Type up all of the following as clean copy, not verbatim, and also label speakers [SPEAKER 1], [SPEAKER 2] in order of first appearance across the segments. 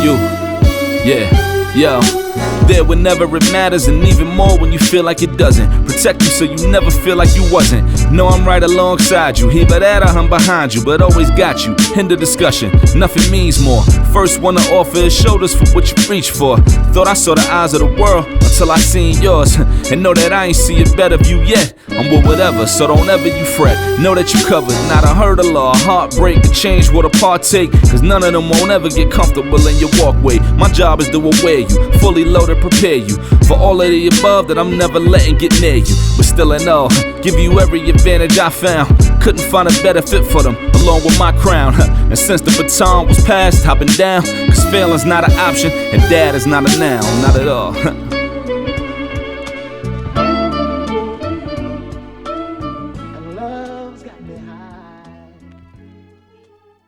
[SPEAKER 1] you. Yeah, yo. There whenever it matters, and even more when you feel like it doesn't. Protect you so you never feel like you wasn't. Know I'm right alongside you. Either that or I'm behind you, but always got you. End of discussion, nothing means more. First one to offer is shoulders for what you reach for. Thought I saw the eyes of the world until I seen yours. And know that I ain't see a better view yet. I'm with whatever, so don't ever you fret. Know that you covered, not a hurdle or a heartbreak. A change what a partake, cause none of them won't ever get comfortable in your walkway. My job is to aware you, fully loaded, prepare you for all of the above that I'm never letting get near you. But still in all, give you every advantage I found. Couldn't find a better fit for them, along with my crown. And since the baton was passed, I've been down. Cause failing's not an option, and dad is not a noun, not at all.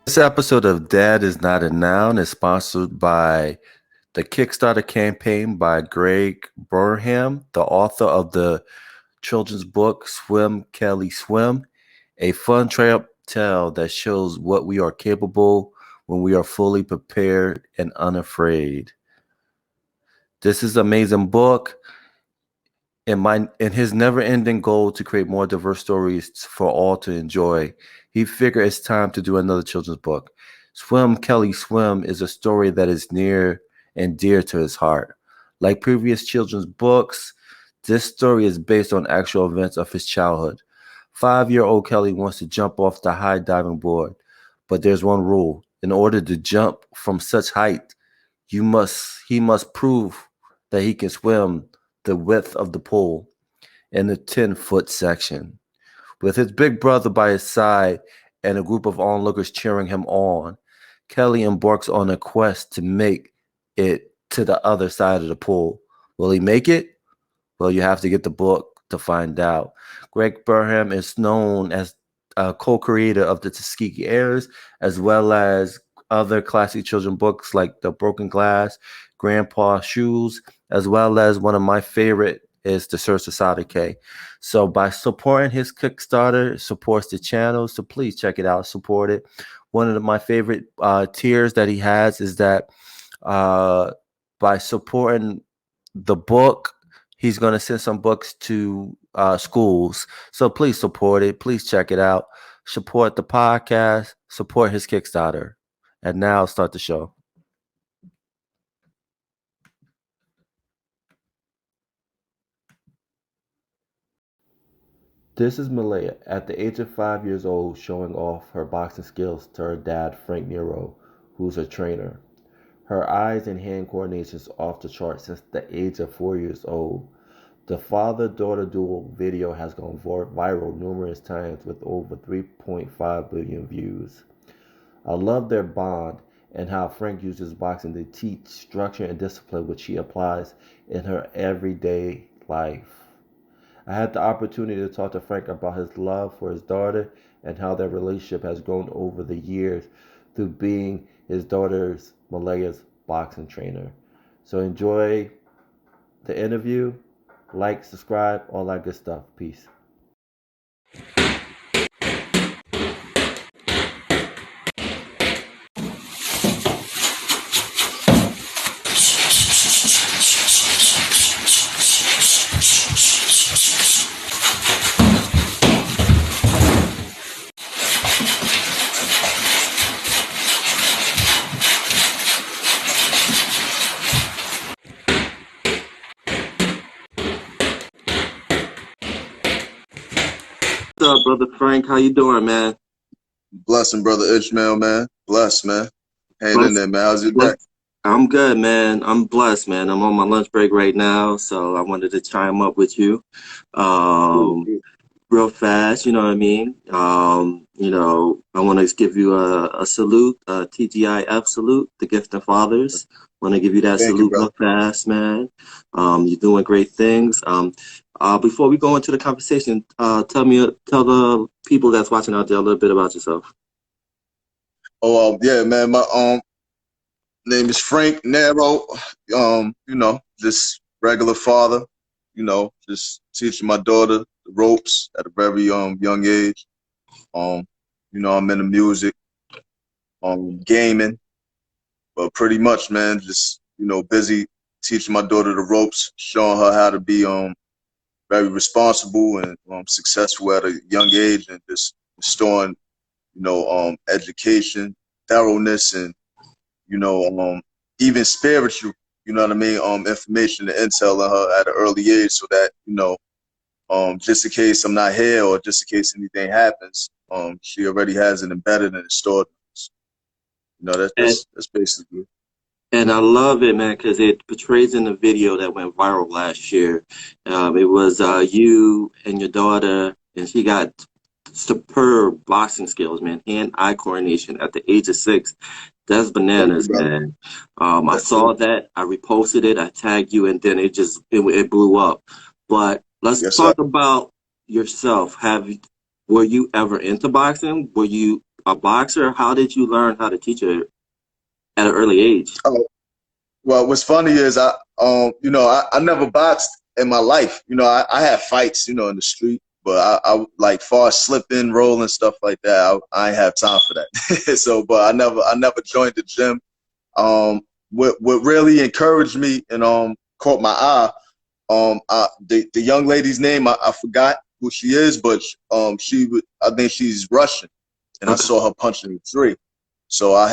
[SPEAKER 2] This episode of Dad is Not a Noun is sponsored by the Kickstarter campaign by Greg Burnham, the author of the children's book Swim, Kelly, Swim, a fun tale that shows what we are capable when we are fully prepared and unafraid. This is an amazing book. In his never-ending goal to create more diverse stories for all to enjoy, he figured it's time to do another children's book. Swim, Kelly, Swim is a story that is near and dear to his heart. Like previous children's books, this story is based on actual events of his childhood. 5-year-old Kelly wants to jump off the high diving board, but there's one rule. In order to jump from such height, he must prove that he can swim the width of the pool in the 10-foot section. With his big brother by his side and a group of onlookers cheering him on, Kelly embarks on a quest to make it to the other side of the pool. Will he make it? Well, you have to get the book to find out. Greg Burnham is known as a co-creator of the Tuskegee Heirs, as well as other classic children's books like The Broken Glass, Grandpa's Shoes, as well as one of my favorite is The Search for Sada K. So by supporting his Kickstarter, supports the channel. So please check it out, support it. One of my favorite tiers that he has is that by supporting the book, he's going to send some books to schools. So please support it. Please check it out. Support the podcast. Support his Kickstarter. And now start the show. This is Mayalah, at the age of 5 years old, showing off her boxing skills to her dad, Frank Nero, who's her trainer. Her eyes and hand coordination is off the chart since the age of 4 years old. The father-daughter duel video has gone viral numerous times with over 3.5 billion views. I love their bond and how Frank uses boxing to teach structure and discipline, which she applies in her everyday life. I had the opportunity to talk to Frank about his love for his daughter and how their relationship has grown over the years through being his daughter's Mayalah's boxing trainer. So enjoy the interview, like, subscribe, all that good stuff. Peace. What's up, brother Frank? How you doing, man?
[SPEAKER 3] Blessing, brother Ishmael, man. Blessed, man. Hanging in there, man. How's your day?
[SPEAKER 2] I'm good, man. I'm blessed, man. I'm on my lunch break right now, so I wanted to chime up with you real fast, you know what I mean? I want to give you a salute, a TGIF salute, the Gift of Fathers. Want to give you that salute real fast, man. You're doing great things. Before we go into the conversation, tell the people that's watching out there a little bit about yourself.
[SPEAKER 3] Oh, yeah, man. My name is Frank Nero. Just regular father. Just teaching my daughter the ropes at a very young age. I'm into music, gaming, but pretty much, man, just busy teaching my daughter the ropes, showing her how to be very responsible and successful at a young age, and just restoring education, thoroughness, and even spiritual, you know what I mean, information and intel in her at an early age, so that just in case I'm not here or just in case anything happens, she already has it embedded and stored. That's basically it.
[SPEAKER 4] And I love it, man, because it portrays in the video that went viral last year. It was you and your daughter, and she got superb boxing skills, man, hand-eye coordination at the age of 6. That's bananas, man. I saw that, I reposted it, I tagged you, and then it blew up. But let's talk about yourself. Were you ever into boxing? Were you a boxer? How did you learn how to teach it at an early age?
[SPEAKER 3] Oh, well, what's funny is I never boxed in my life. I had fights, in the street, but I like far as slipping, rolling, stuff like that. I ain't have time for that. So, but I never joined the gym. What really encouraged me and caught my eye, the young lady's name, I forgot who she is, but I think she's Russian, and I saw her punching the tree. So I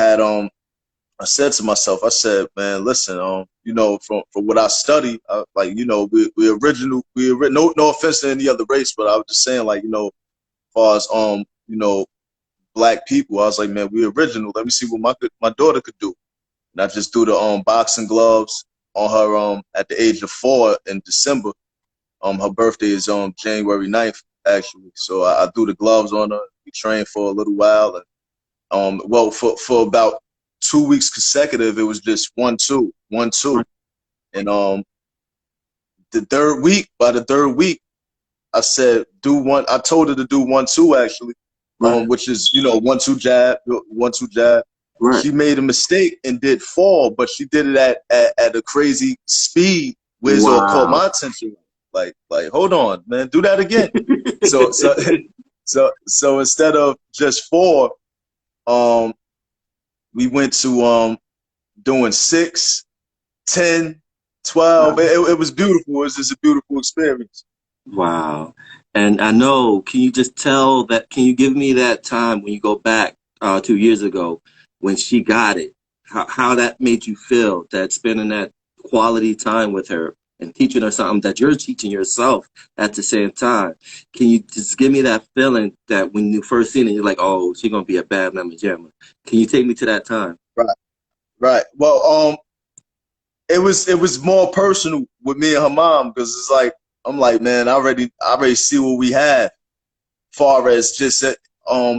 [SPEAKER 3] said to myself, I said, man, listen, from what I study, we original, no offense to any other race, but I was just saying, like, as far as, black people, I was like, man, we original. Let me see what my daughter could do. And I just threw the boxing gloves on her at the age of 4 in December. Her birthday is on January 9th, actually. So I threw the gloves on her. We trained for a little while, and for about 2 weeks consecutive, it was just 1-2, 1-2. And by the third week, I said, I told her to do 1-2 actually, which is, 1-2 jab, 1-2 jab. Right. She made a mistake and did 4, but she did it at a crazy speed, which all caught my attention. Like, hold on, man, do that again. so instead of just 4, we went to doing 6, 10, 12. It was beautiful. It was just a beautiful experience.
[SPEAKER 4] Wow. And I know, can you give me that time when you go back 2 years ago when she got it, how that made you feel, that spending that quality time with her and teaching her something that you're teaching yourself at the same time? Can you just give me that feeling that when you first seen it, you're like, oh, she's going to be a bad mamma jamma? Can you take me to that time?
[SPEAKER 3] Right. Well, it was more personal with me and her mom, because it's like, I'm like, man, I already see what we have, far as just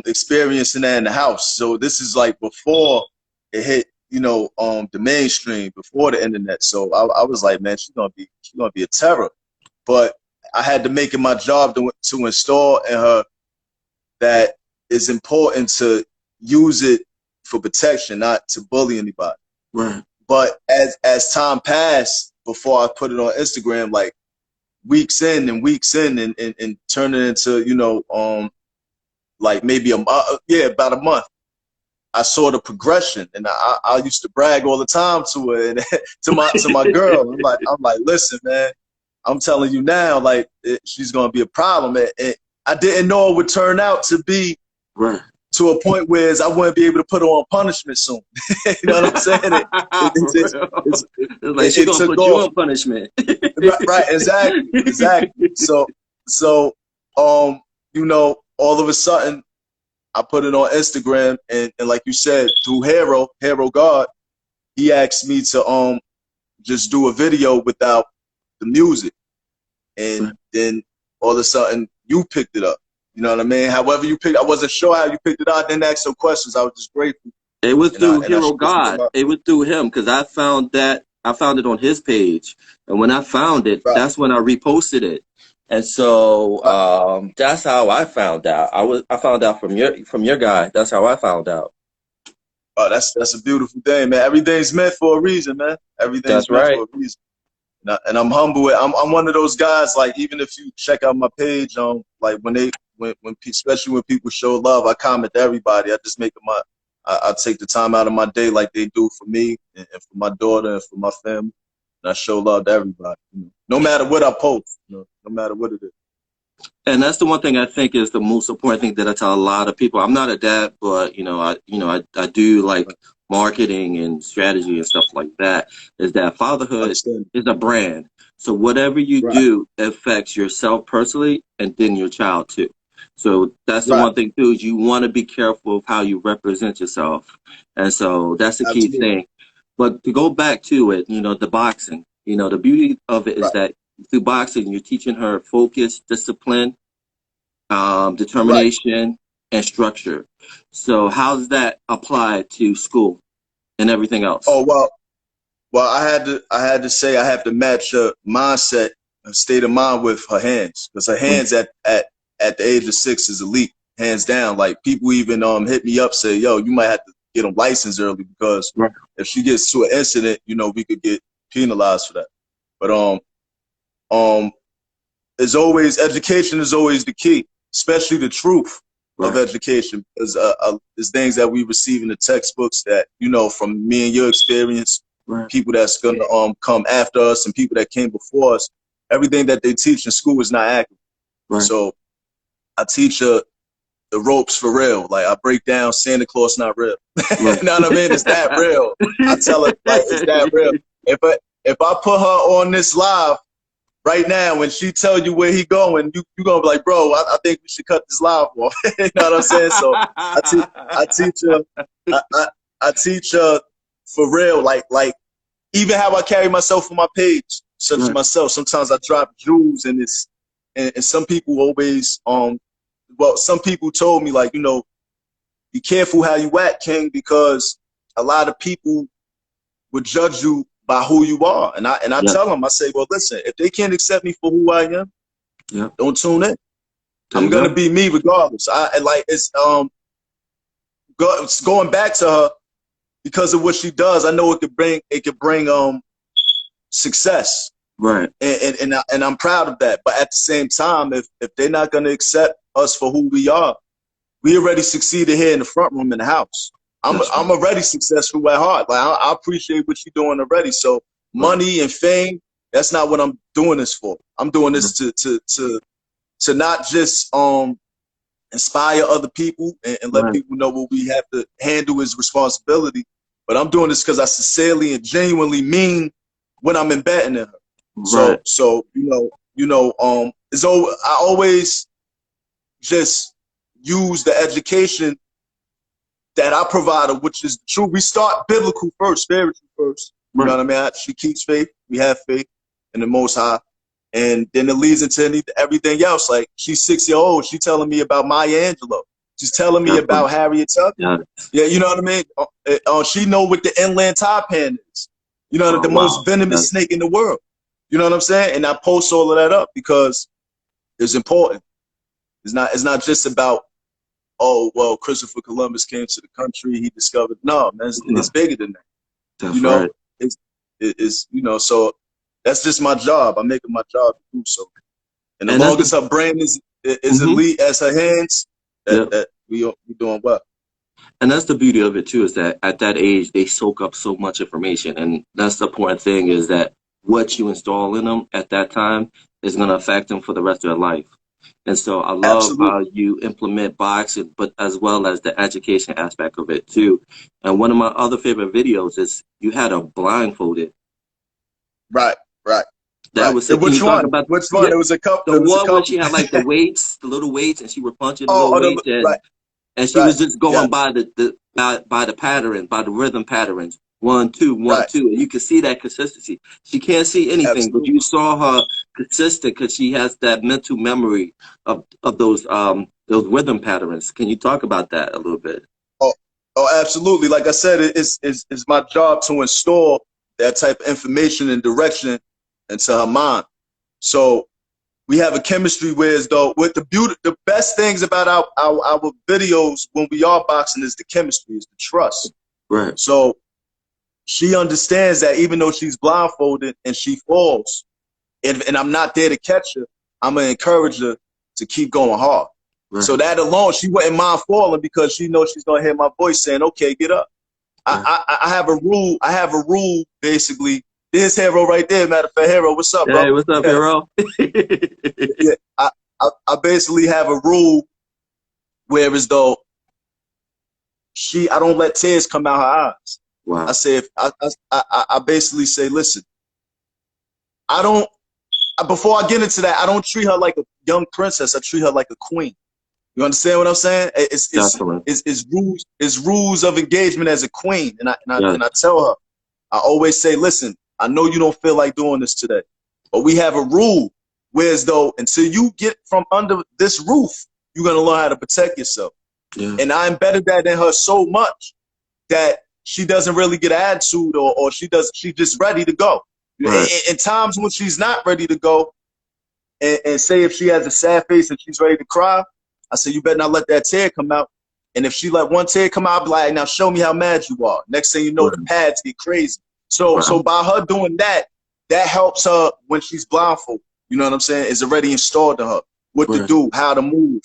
[SPEAKER 3] experiencing that in the house. So this is like before it hit, the mainstream, before the internet. So I was like, man, she's gonna be a terror. But I had to make it my job to install in her that it's important to use it for protection, not to bully anybody.
[SPEAKER 4] Right.
[SPEAKER 3] But as time passed, before I put it on Instagram, like weeks in and turn it into, like maybe about a month, I saw the progression, and I used to brag all the time to her and to my girl. I'm like, listen, man, I'm telling you now, like, she's gonna be a problem. And I didn't know it would turn out to be to a point where I wouldn't be able to put her on punishment soon. You know what I'm saying? It's
[SPEAKER 4] like she's gonna put you on punishment.
[SPEAKER 3] right, exactly. So all of a sudden, I put it on Instagram, and like you said, through Hero God, he asked me to just do a video without the music, and then all of a sudden you picked it up. You know what I mean? However you picked, I wasn't sure how you picked it up. I didn't ask no questions. I was just grateful.
[SPEAKER 4] It was through Hero God. It was through him, because I found it on his page, and when I found it, that's when I reposted it. And so that's how I found out. I found out from your guy. That's how I found out.
[SPEAKER 3] Oh, that's a beautiful thing, man. Everything's meant for a reason, man. Everything's meant for a reason. And I'm humble. I'm one of those guys. Like, even if you check out my page, like when especially when people show love, I comment to everybody. I just make them I take the time out of my day like they do for me and for my daughter and for my family. And I show love to everybody, no matter what I post, no matter what it is.
[SPEAKER 4] And that's the one thing I think is the most important thing that I tell a lot of people. I'm not a dad, but I do like marketing and strategy and stuff like that. Is that fatherhood is a brand. So whatever you do affects yourself personally and then your child too. So that's the one thing too, is you want to be careful of how you represent yourself. And so that's the key thing. But to go back to it, the boxing, the beauty of it is that through boxing, you're teaching her focus, discipline, determination, and structure. So how does that apply to school and everything else?
[SPEAKER 3] Oh, well, I had to say I have to match her mindset, her state of mind with her hands, because her hands at the age of 6 is elite, hands down. Like people even hit me up, say, yo, you might have to get them licensed early, because if she gets to an incident, we could get penalized for that. But as always, education is always the key, especially the truth of education, because there's things that we receive in the textbooks that, from me and your experience, people that's going to come after us and people that came before us, everything that they teach in school is not accurate. So I teach her the ropes for real. Like I break down Santa Claus not real. You know what I mean? It's that real. I tell her like it's that real. If I put her on this live right now, when she tell you where he going, you gonna be like, bro, I think we should cut this live off. You know what I'm saying? So I teach her for real, like even how I carry myself on my page, such as myself. Sometimes I drop jewels, and and some people always some people told me, like, be careful how you act, King, because a lot of people would judge you by who you are. And I tell them, I say, well, listen, if they can't accept me for who I am, don't tune in. I'm gonna be me regardless. It's going back to her because of what she does. I know it could bring success. Right. And I'm proud of that. But at the same time, if they're not gonna accept us for who we are, we already succeeded here in the front room in the house. I'm already successful at heart. Like I appreciate what you're doing already. So money and fame, that's not what I'm doing this for. I'm doing this to not just inspire other people and let people know what we have to handle as responsibility, but I'm doing this because I sincerely and genuinely mean what I'm embedding in her. So I always just use the education that I provided, which is true. We start biblical first, spiritual first. You know what I mean? She keeps faith. We have faith in the Most High. And then it leads into everything else. Like, she's 6 years old. She's telling me about Maya Angelou. She's telling me about Harriet Tubman. Yeah, you know what I mean? She know what the inland taipan is. You know, the most venomous snake in the world. You know what I'm saying? And I post all of that up because it's important. It's not just about, oh, well, Christopher Columbus came to the country, he discovered. No, man, it's bigger than that. It's so that's just my job. I'm making my job to do so. And as long as her brain is elite as her hands, that we doing well.
[SPEAKER 4] And that's the beauty of it too, is that at that age they soak up so much information, and that's the important thing, is that what you install in them at that time is going to affect them for the rest of their life. And so I love how you implement boxing, but as well as the education aspect of it too. And one of my other favorite videos is you had her blindfolded.
[SPEAKER 3] Right.
[SPEAKER 4] That was
[SPEAKER 3] which one? Which one? Yeah, it was a couple.
[SPEAKER 4] The one where she had like the weights, the little weights, and she was punching the little weights, and she was just going by the pattern, by the rhythm patterns. 1, 2, 1, 2, and you can see that consistency. She can't see anything, but you saw her consistent because she has that mental memory of those rhythm patterns. Can you talk about that a little bit?
[SPEAKER 3] Oh, absolutely. Like I said, it's my job to install that type of information and direction into her mind. So we have a chemistry where, though, with the best things about our videos when we are boxing is the chemistry, is the trust.
[SPEAKER 4] Right.
[SPEAKER 3] So she understands that even though she's blindfolded and she falls, and I'm not there to catch her, I'm gonna encourage her to keep going hard.
[SPEAKER 4] Right.
[SPEAKER 3] So that alone, she wouldn't mind falling because she knows she's gonna hear my voice saying, "Okay, get up." I have a rule. I have a rule basically. There's Hero right there. Matter of fact, Hero, what's up, bro?
[SPEAKER 4] Hey, what's up, Hero?
[SPEAKER 3] Yeah, I basically have a rule where as though I don't let tears come out her eyes.
[SPEAKER 4] Wow.
[SPEAKER 3] I say I basically say, listen, I don't. Before I get into that, I don't treat her like a young princess. I treat her like a queen. You understand what I'm saying? It's rules of engagement as a queen, and I tell her, I always say, listen, I know you don't feel like doing this today, but we have a rule. Whereas though, until you get from under this roof, you're gonna learn how to protect yourself.
[SPEAKER 4] Yeah.
[SPEAKER 3] And I embedded that in her so much that she doesn't really get attitude, or she's just ready to go.
[SPEAKER 4] Right.
[SPEAKER 3] In times when she's not ready to go, and say if she has a sad face and she's ready to cry, I say you better not let that tear come out. And if she let one tear come out, I'll be like, now show me how mad you are. Next thing you know, the pads get crazy. So by her doing that, that helps her when she's blindfolded. You know what I'm saying? It's already installed to her what to do, how to move,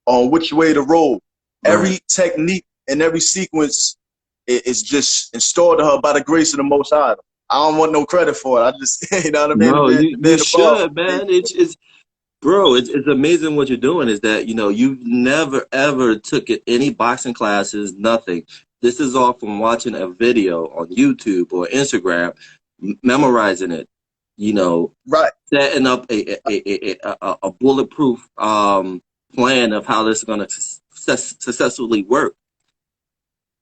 [SPEAKER 3] on which way to roll. Every technique and every sequence is just installed to her by the grace of the Most High. I don't want no credit for it. I just, you know what I mean?
[SPEAKER 4] No, you should, man. Bro, it's amazing what you're doing. Is that, you know, you've never ever took any boxing classes, nothing. This is all from watching a video on YouTube or Instagram, memorizing it. You know, setting up a bulletproof plan of how this is going to successfully work.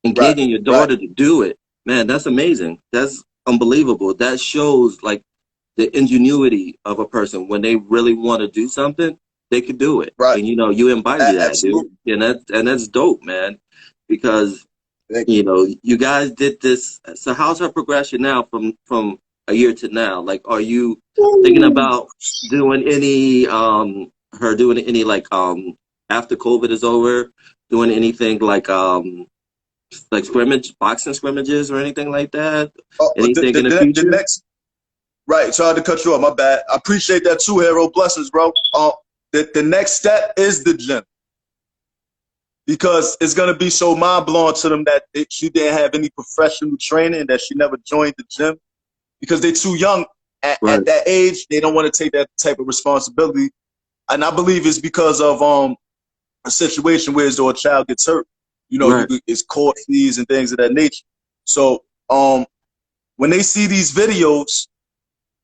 [SPEAKER 4] Engaging your daughter to do it, man, that's amazing. That's unbelievable. That shows like the ingenuity of a person. When they really want to do something, they could do it. And you know, you embody that, dude. And that's dope, man. Because you know, you guys did this. So how's her progression now from a year to now? Like, are you thinking about doing any like after COVID is over, doing anything like boxing scrimmages or anything like that? Anything in the future?
[SPEAKER 3] Sorry to cut you off, my bad. I appreciate that too, Hero. Blessings, bro. The next step is the gym. Because it's going to be so mind-blowing to them that she didn't have any professional training, that she never joined the gym. Because they're too young at that age. They don't want to take that type of responsibility. And I believe it's because of a situation where a child gets hurt. You know, it's court fees and things of that nature. So when they see these videos,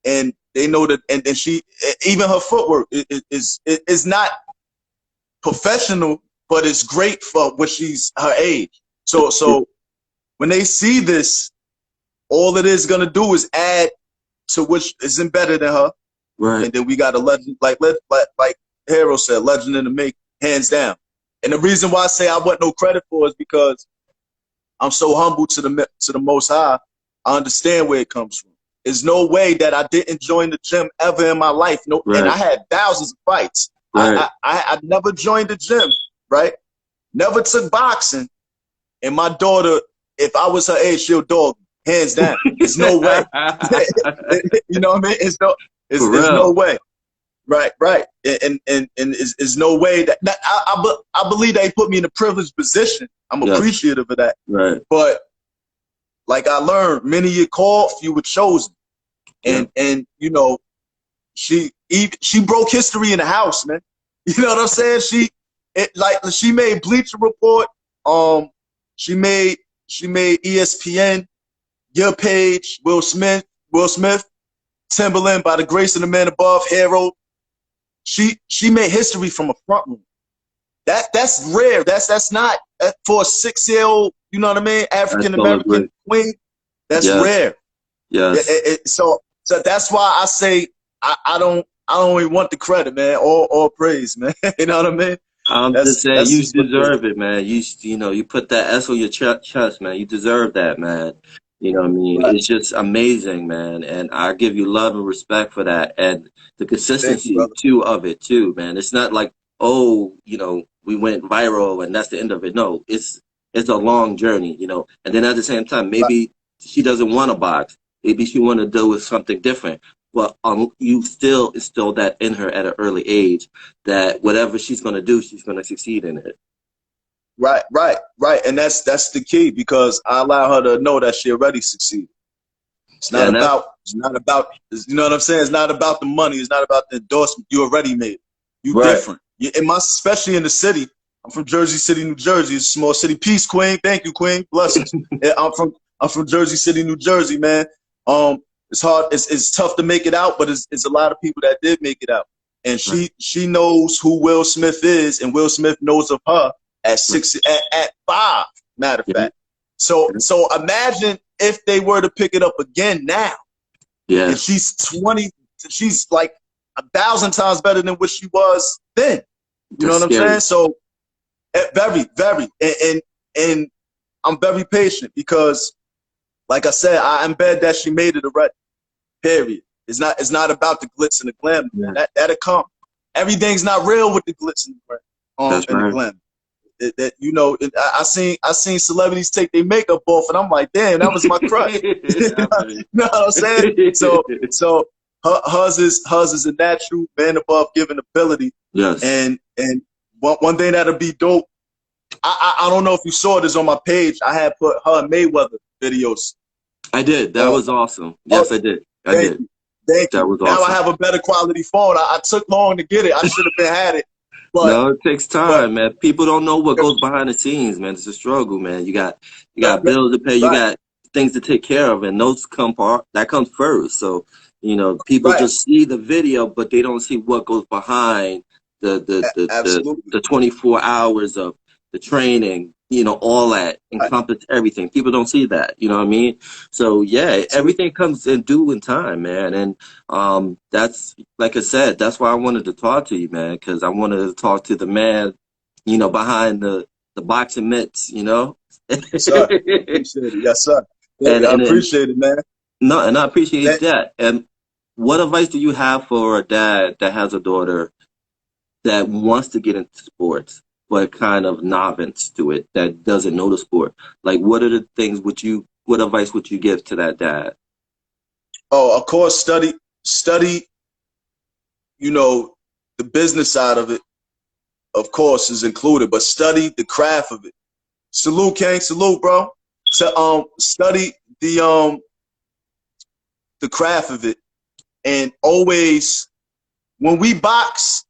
[SPEAKER 3] and they know that, and she, even her footwork is not professional, but it's great for what she's her age. So when they see this, all it is gonna do is add to which is embedded in her. And then we got a legend, like Hero said, legend in the make, hands down. And the reason why I say I want no credit for is because I'm so humble to the Most High. I understand where it comes from. There's no way that I didn't join the gym ever in my life. No, and I had thousands of fights. I never joined the gym, Never took boxing. And my daughter, if I was her age, she'll dog me, hands down. There's no way. You know what I mean? It's no way. Right. And it's no way that I believe they put me in a privileged position. I'm appreciative of that. But like I learned, many you called, few were chosen. And you know, she broke history in the house, man. You know what I'm saying? She made Bleacher Report. She made ESPN, Your Page, Will Smith, Timberland, By the Grace of the Man Above, Hero. She made history from a front room. That's rare. That's not for a 6-year-old. You know what I mean? African American queen. That's rare. So that's why I say I don't even want the credit, man, or praise, man. You know what I mean?
[SPEAKER 4] I'm just saying you deserve it, man. You know, you put that S on your chest, man. You deserve that, man. You know what I mean? It's just amazing, man. And I give you love and respect for that. And the consistency of it too, man. It's not like, oh, you know, we went viral and that's the end of it. No, it's a long journey, you know. And then at the same time, maybe she doesn't want to box. Maybe she want to do with something different. but you still instill that in her at an early age, that whatever she's going to do, she's going to succeed in it.
[SPEAKER 3] Right. And that's the key, because I allow her to know that she already succeeded. It's not about, you know what I'm saying? It's not about the money. It's not about the endorsement. You already made it. You different. Especially in the city. I'm from Jersey City, New Jersey. It's a small city. Peace, Queen. Thank you, Queen. Blessings. I'm from Jersey City, New Jersey, man. It's hard. It's tough to make it out, but it's a lot of people that did make it out. And she knows who Will Smith is, and Will Smith knows of her at 5. Matter of fact. So imagine if they were to pick it up again now. Yeah. And she's 20. She's like 1,000 times better than what she was then. You know what I'm saying? So very, very, and I'm very patient, because, like I said, I embed that she made it already. Period. It's not about the glitz and the glamour. Yeah. That'll come. Everything's not real with the glitz and the glamour. The glamour. I seen celebrities take their makeup off, and I'm like, damn, that was my crush. You know what I'm saying? So hers is a natural man above given ability. Yes. And one thing that'll be dope. I don't know if you saw this on my page. I had put her and Mayweather videos.
[SPEAKER 4] I did. That was awesome. Yes, I did.
[SPEAKER 3] Thank you. That was awesome. Now I have a better quality phone. I took long to get it. I should have had it. But,
[SPEAKER 4] no, it takes time, man. People don't know what goes behind the scenes, man. It's a struggle, man. You got bills to pay. You got things to take care of, and those that comes first. So, people just see the video, but they don't see what goes behind the 24 hours of the training, all that encompass everything. People don't see that, you know what I mean? So yeah, everything comes in due in time, man. And that's, like I said, that's why I wanted to talk to you, man, because I wanted to talk to the man, behind the boxing mitts,
[SPEAKER 3] Sir, appreciate it. Yes, sir. Yeah, I appreciate it, man.
[SPEAKER 4] No, and I appreciate that. And what advice do you have for a dad that has a daughter that wants to get into sports, but kind of novice to it, that doesn't know the sport? Like, what are the things what advice would you give to that dad?
[SPEAKER 3] Oh, of course, study, the business side of it, of course, is included, but study the craft of it. Salute, King. Salute, bro. So, study the craft of it. And always, when we box,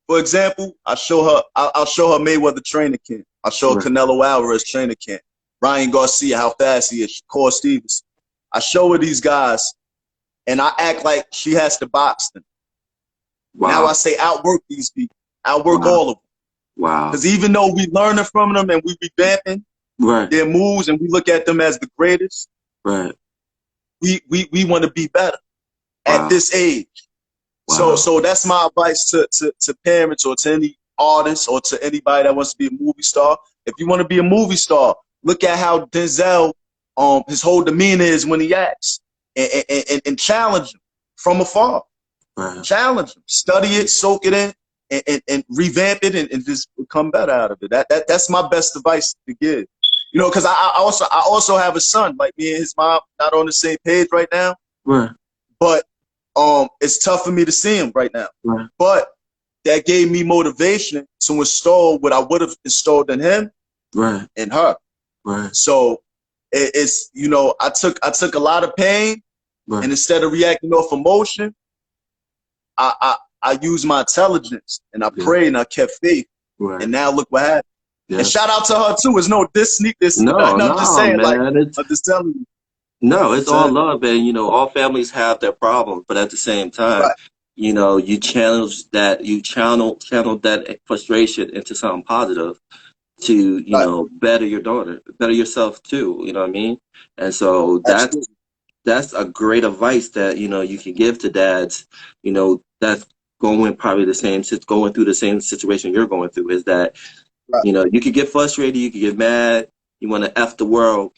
[SPEAKER 3] for example, I'll show her Mayweather training camp. I'll show her Canelo Alvarez training camp. Ryan Garcia, how fast he is. Shakur Stevenson. I show her these guys, and I act like she has to box them. Wow. Now I say outwork these people. Outwork all of them.
[SPEAKER 4] Wow.
[SPEAKER 3] Because even though we learning from them and we revamping their moves and we look at them as the greatest, we want to be better at this age. Wow. So that's my advice to parents or to any artist or to anybody that wants to be a movie star. If you want to be a movie star, look at how Denzel, his whole demeanor is when he acts, and challenge him from afar. Right. Challenge him, study it, soak it in, and revamp it, and just become better out of it. That's my best advice to give. Because I also have a son. Like, me and his mom not on the same page right now.
[SPEAKER 4] Right.
[SPEAKER 3] But it's tough for me to see him right now. Right. But that gave me motivation to install what I would have installed in him and her.
[SPEAKER 4] Right.
[SPEAKER 3] So it's, I took a lot of pain, and instead of reacting off emotion, I used my intelligence, and I prayed, and I kept faith. Right. And now look what happened. Yes. And shout out to her too. It's no this. No, I'm just saying, man, I'm just telling you.
[SPEAKER 4] No, it's all love, and all families have their problems, but at the same time, you channel that frustration into something positive to better your daughter, better yourself too. You know what I mean? And so that's a great advice that you can give to dads. That's going through the same situation you're going through. Is that you could get frustrated, you could get mad, you want to F the world,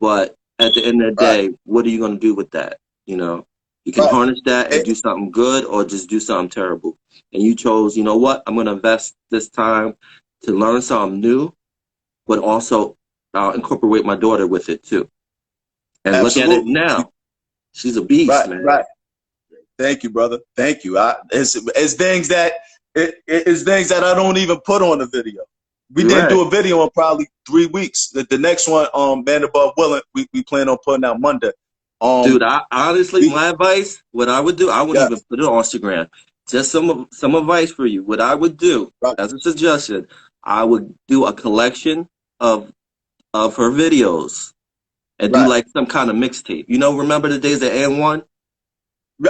[SPEAKER 4] but at the end of the day, what are you going to do with that? You can harness that and do something good, or just do something terrible. And you chose, I'm going to invest this time to learn something new, but also incorporate my daughter with it too. And look at it now. She's a beast, man.
[SPEAKER 3] Thank you, brother. Thank you. It's things that it's things that I don't even put on the video. We did do a video in probably 3 weeks. The next one, Man Above Willing, we plan on putting out Monday.
[SPEAKER 4] Dude, I honestly, my advice, what I would do, I wouldn't even put it on Instagram. Just some advice for you. What I would do, as a suggestion, I would do a collection of her videos and do like some kind of mixtape. You know, remember the days of N1?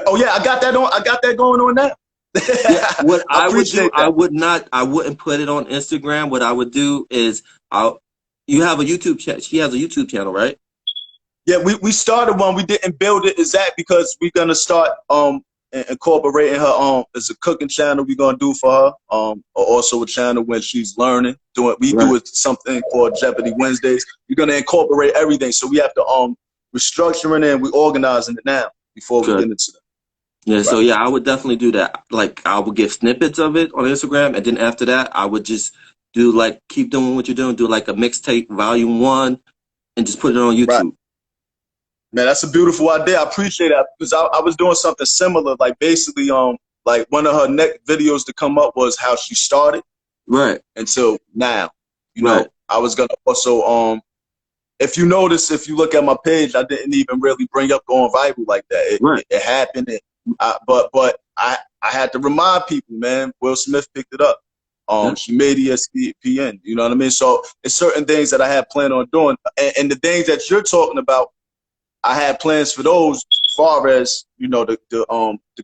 [SPEAKER 3] Oh yeah, I got that on. I got that going on now.
[SPEAKER 4] Yeah, what I would do, I wouldn't put it on Instagram. What I would do is, you have a YouTube channel. She has a YouTube channel, right?
[SPEAKER 3] Yeah, we started one. We didn't build it exact because we're gonna start incorporating her as a cooking channel. We're gonna do for her also a channel when she's learning. Do something called Jeopardy Wednesdays. We're gonna incorporate everything. So we have to we're structuring it and we're organizing it now before we get into that.
[SPEAKER 4] Yeah, so yeah, I would definitely do that. Like, I would give snippets of it on Instagram, and then after that, I would just do like, keep doing what you're doing, do like a mixtape volume 1, and just put it on YouTube.
[SPEAKER 3] Right. Man, that's a beautiful idea. I appreciate that because I was doing something similar. Like basically, like one of her next videos to come up was how she started,
[SPEAKER 4] right,
[SPEAKER 3] until now. You know, I was gonna also if you notice, if you look at my page, I didn't even really bring up going viral like that. It happened. But I had to remind people, man. Will Smith picked it up. She made ESPN. You know what I mean? So it's certain things that I had planned on doing, and the things that you're talking about, I had plans for those. As far as you know, the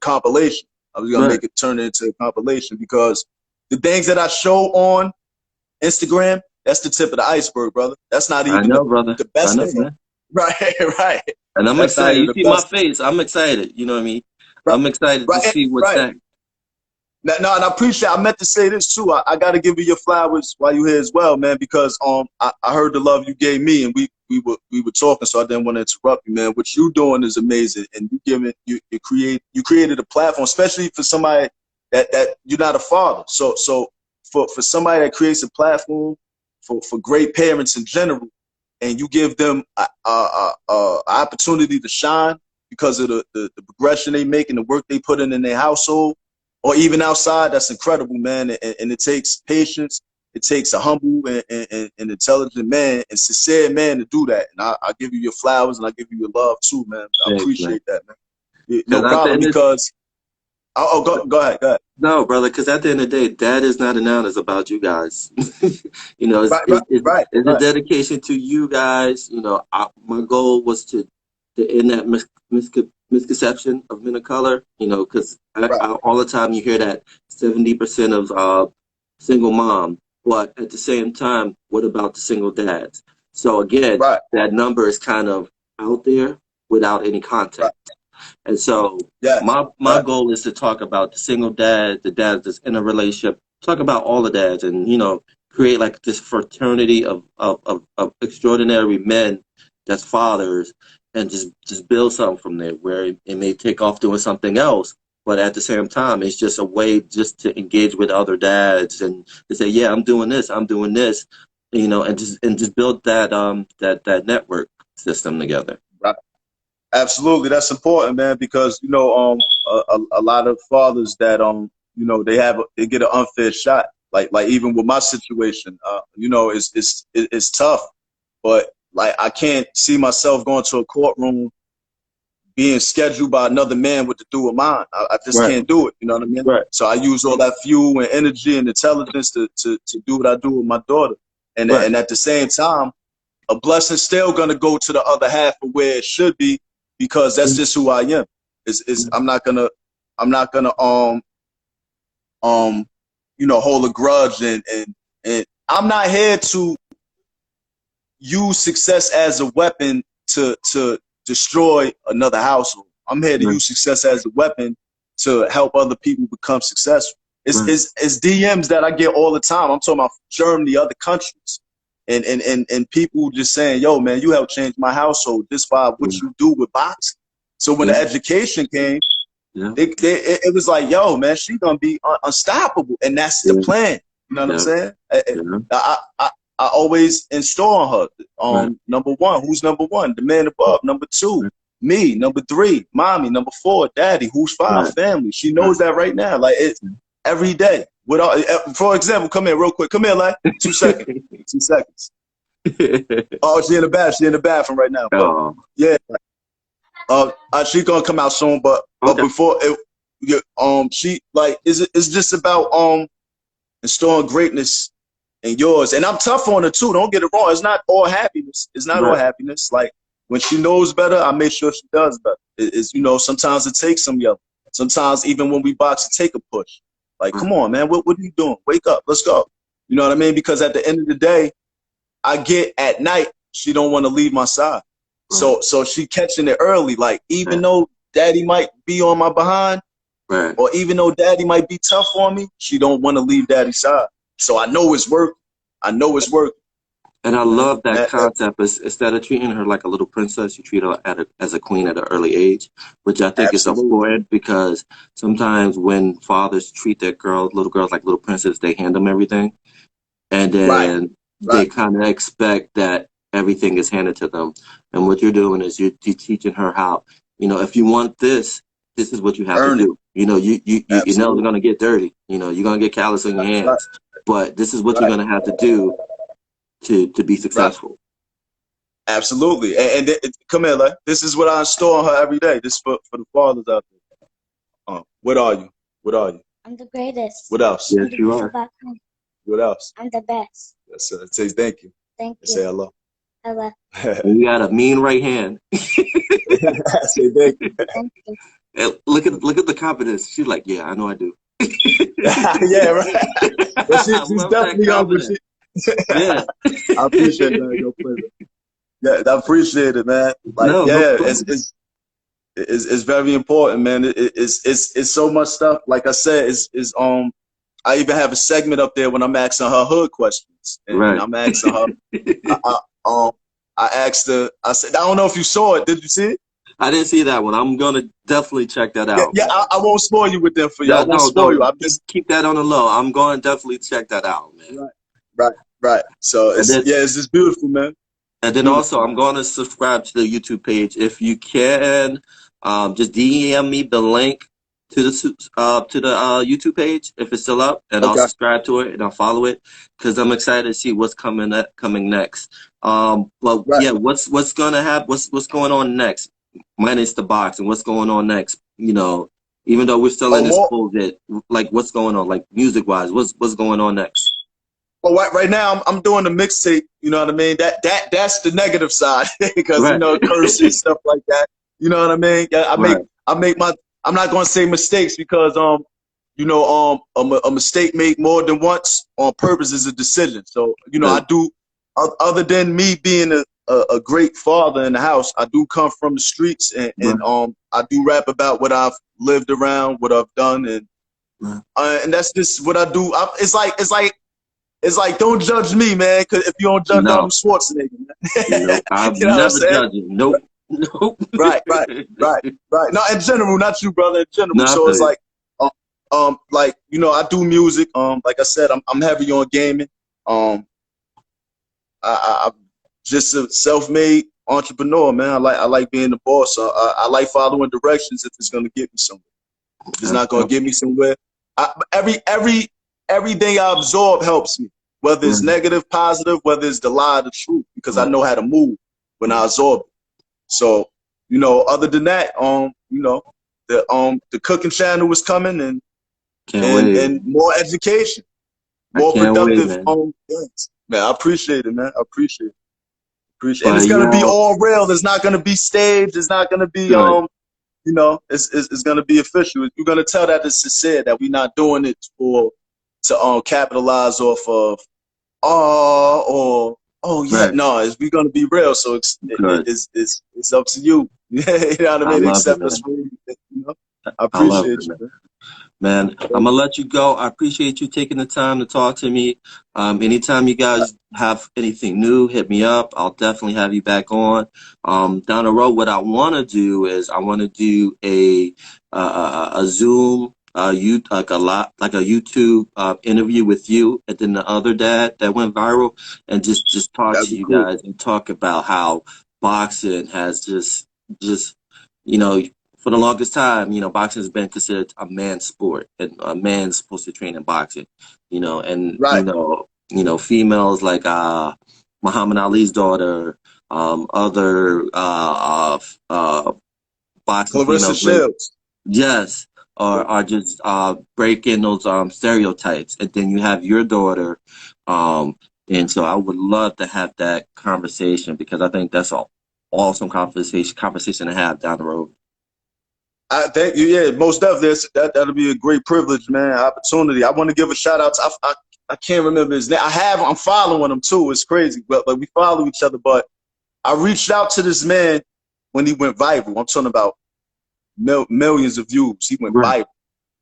[SPEAKER 3] compilation, I was gonna make it turn into a compilation because the things that I show on Instagram, that's the tip of the iceberg, brother. That's not even the best thing. Man. Right.
[SPEAKER 4] And I'm excited. You see my face. I'm excited. You know what I mean? I'm excited to see what's next.
[SPEAKER 3] No, and I appreciate I meant to say this too. I got to give you your flowers while you're here as well, man, because I heard the love you gave me and we were talking, so I didn't want to interrupt you, man. What you doing is amazing, and you created a platform, especially for somebody that you're not a father. So for somebody that creates a platform for great parents in general, and you give them a opportunity to shine because of the progression they make and the work they put in their household or even outside, that's incredible, man. And it takes patience. It takes a humble and intelligent man and sincere man to do that. And I give you your flowers and I give you your love too, man. I appreciate that, man. No problem, because go ahead.
[SPEAKER 4] No, brother, because at the end of the day, Dad Is Not a Noun is about you guys. You know, it's a dedication to you guys. You know, my goal was to end that misconception of men of color, you know, because all the time you hear that 70% of single mom, but at the same time, what about the single dads? So again, that number is kind of out there without any context. And so my goal is to talk about the single dad, the dads that's in a relationship, talk about all the dads and, you know, create like this fraternity of extraordinary men that's fathers, and just build something from there where it may take off doing something else, but at the same time, it's just a way just to engage with other dads and to say, yeah, I'm doing this, you know, and just build that network system together.
[SPEAKER 3] Right. Absolutely, that's important, man, because you know, a lot of fathers that you know, they get an unfair shot. Like even with my situation, you know, it's tough, but like I can't see myself going to a courtroom being scheduled by another man with to do with mine. I just can't do it. You know what I mean? Right. So I use all that fuel and energy and intelligence to do what I do with my daughter. And at the same time, a blessing still gonna go to the other half of where it should be, because that's just who I am. I'm not gonna you know, hold a grudge and I'm not here to use success as a weapon to destroy another household. I'm here to use success as a weapon to help other people become successful. It's DMs that I get all the time. I'm talking about Germany, other countries, and people just saying, "Yo, man, you helped change my household just by what you do with boxing." So when the education came, it was like, "Yo, man, she's gonna be unstoppable," and that's the plan. You know what I'm saying? I always install on her. Number one, who's number one? The man above. Number two, me, number 3, mommy, number 4, daddy, who's 5,
[SPEAKER 4] Right.
[SPEAKER 3] family. She knows that right now. Like it's every day. For example, come here real quick. Come here, like 2 seconds. 2 seconds. Oh, she in the bath. She in the bathroom right now. But
[SPEAKER 4] Oh,
[SPEAKER 3] yeah, she gonna come out soon. But
[SPEAKER 4] okay.
[SPEAKER 3] before she like it's just about installing greatness in yours. And I'm tough on her too. Don't get it wrong. It's not all happiness. It's not all
[SPEAKER 4] Right.
[SPEAKER 3] happiness. Like when she knows better, I make sure she does better. It's sometimes it takes some yelling. Sometimes even when we box, it take a push. Like, come on, man, what are you doing? Wake up, let's go. You know what I mean? Because at the end of the day, I get at night, she don't want to leave my side.
[SPEAKER 4] Right.
[SPEAKER 3] So she catching it early. Like even
[SPEAKER 4] Right.
[SPEAKER 3] though daddy might be on my behind,
[SPEAKER 4] Right.
[SPEAKER 3] or even though daddy might be tough on me, she don't want to leave daddy's side. So I know it's working. I know it's working.
[SPEAKER 4] And I love that concept. Instead of treating her like a little princess, you treat her as a queen at an early age, which I think is important, because sometimes when fathers treat their little girls like little princesses, they hand them everything. And then they kind of expect that everything is handed to them. And what you're doing is you're teaching her how, if you want this is what you have to do. Your nails are going to get dirty. You're going to get callous on your hands. But this is what you're going to have to do to be successful.
[SPEAKER 3] Absolutely. And come here, like, this is what I install on her every day. This for the fathers out there. What are you? What are you?
[SPEAKER 5] I'm the greatest.
[SPEAKER 3] What else?
[SPEAKER 4] Yes, you are.
[SPEAKER 3] What else?
[SPEAKER 5] I'm the best.
[SPEAKER 3] Yes, sir. Say thank you.
[SPEAKER 5] Thank you.
[SPEAKER 3] Say hello.
[SPEAKER 5] Hello.
[SPEAKER 4] You got a mean right hand.
[SPEAKER 3] Say thank you.
[SPEAKER 5] Thank you.
[SPEAKER 4] And look at the confidence. She's like, yeah, I know I do.
[SPEAKER 3] Yeah, right. But she's definitely humble.
[SPEAKER 4] Yeah.
[SPEAKER 3] I appreciate it, man. Your pleasure. Yeah, I appreciate it, man. Like,
[SPEAKER 4] No,
[SPEAKER 3] it's very important, man. It's so much stuff. Like I said, I even have a segment up there when I'm asking her hood questions, and I'm asking her. I asked her. I said, I don't know if you saw it. Did you see it?
[SPEAKER 4] I didn't see that one. I'm gonna definitely check that out.
[SPEAKER 3] Yeah, I won't spoil you with them for you. I won't spoil you. I'm just
[SPEAKER 4] keep that on the low. I'm going to definitely check that out, man.
[SPEAKER 3] Right. So it's just beautiful, man.
[SPEAKER 4] And then also, I'm going to subscribe to the YouTube page. If you can, just DM me the link to the YouTube page if it's still up, and I'll subscribe to it and I'll follow it, because I'm excited to see what's coming next. What's gonna happen? What's going on next? Minus the box, and what's going on next? Even though we're still in this bullshit, like what's going on, like music wise, what's going on next?
[SPEAKER 3] Well, right now I'm doing the mixtape. You know what I mean? That's the negative side, because curses, stuff like that. You know what I mean? I make my. I'm not gonna say mistakes, because a mistake made more than once on purpose is a decision. So I do. Other than me being a great father in the house, I do come from the streets, and I do rap about what I've lived around, what I've done, and that's just what I do. It's like, don't judge me, man, because if you don't judge Arnold Schwarzenegger, man.
[SPEAKER 4] I'm never judging. Nope.
[SPEAKER 3] Right. No, in general, not you, brother. In general, so it's like, I do music. Like I said, I'm heavy on gaming. I'm just a self-made entrepreneur, man. I like being the boss. I like following directions if it's gonna get me somewhere. If it's not gonna get me somewhere, everything I absorb helps me, whether it's negative, positive, whether it's the lie, the truth, because I know how to move when I absorb it. So, other than that, the cooking channel is coming, and more education, more productive. Man, I appreciate it, man. I appreciate it. And it's gonna be all real. It's not gonna be staged. It's not gonna be it's gonna be official. You're gonna tell that it's sincere, that we're not doing it to capitalize off of no, we're gonna be real. So it's up to you. You know what I mean? Accept us. I appreciate you,
[SPEAKER 4] man. I'm gonna let you go. I appreciate you taking the time to talk to me. Anytime you guys have anything new, hit me up. I'll definitely have you back on. Down the road, what I want to do is I want to do a Zoom, like a YouTube interview with you, and then the other dad that went viral, and just talk to you guys and talk about how boxing has just you know, for the longest time, you know, boxing has been considered a man's sport, and a man's supposed to train in boxing, you know, and
[SPEAKER 3] Right.
[SPEAKER 4] you know, females like Muhammad Ali's daughter, other boxing
[SPEAKER 3] Clarissa
[SPEAKER 4] females, like,
[SPEAKER 3] Shields.
[SPEAKER 4] yes, are just breaking those stereotypes, and then you have your daughter, and so I would love to have that conversation because I think that's an awesome conversation to have down the road.
[SPEAKER 3] I thank you. Yeah, most definitely. That'll be a great privilege, man. Opportunity. I want to give a shout out to, I can't remember his name. I'm following him too. It's crazy, but we follow each other. But I reached out to this man when he went viral. I'm talking about millions of views. He went
[SPEAKER 4] Right.
[SPEAKER 3] viral.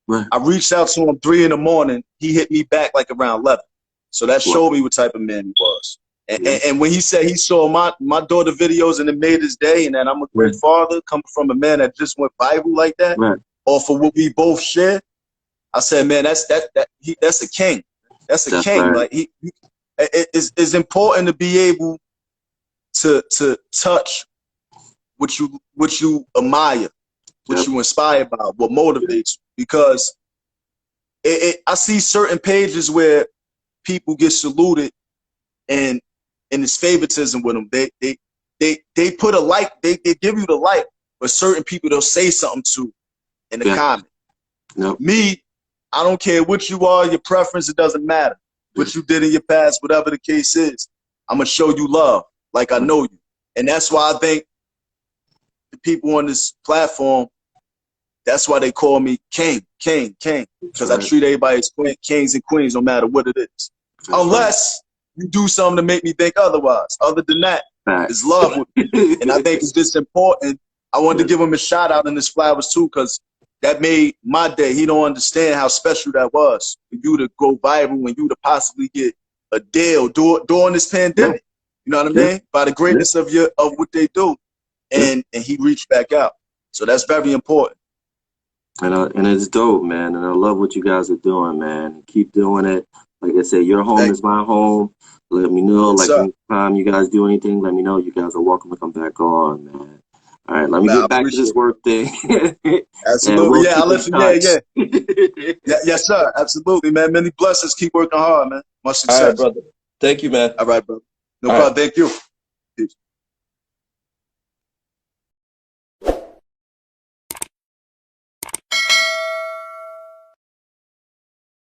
[SPEAKER 4] Right.
[SPEAKER 3] I reached out to him 3 a.m. He hit me back like around 11. So that showed me what type of man he was. And when he said he saw my daughter videos and it made his day, and that I'm a great father coming from a man that just went viral like that, or for what we both share, I said, man, that's a king. That's a king.
[SPEAKER 4] Right.
[SPEAKER 3] Like it's important to be able to touch what you admire, what you inspire by, what motivates you. Because I see certain pages where people get saluted and it's favoritism with them. They put a like, they give you the like, but certain people they'll say something to in the comment. Me, I don't care what you are, your preference, it doesn't matter. What you did in your past, whatever the case is, I'm gonna show you love like I know you. And that's why I think the people on this platform, that's why they call me king. Because I treat everybody as kings and queens no matter what it is. Unless you do something to make me think otherwise. Other than that, it's love with me. And I think it's just important. I wanted to give him a shout out in his flowers too, because that made my day. He don't understand how special that was for you to go viral and you to possibly get a deal during this pandemic. You know what I mean? By the greatness of what they do. And he reached back out. So that's very important.
[SPEAKER 4] And it's dope, man. And I love what you guys are doing, man. Keep doing it. Like I said, your home is my home. Let me know. Like anytime you guys do anything, let me know. You guys are welcome to come back on, man. All right, let me get back to this work thing.
[SPEAKER 3] Absolutely, I'll listen. Yes, sir. Absolutely, man. Many blessings. Keep working hard, man. Much success.
[SPEAKER 4] All right, brother. Thank you, man.
[SPEAKER 3] All right, brother. No problem. Thank you.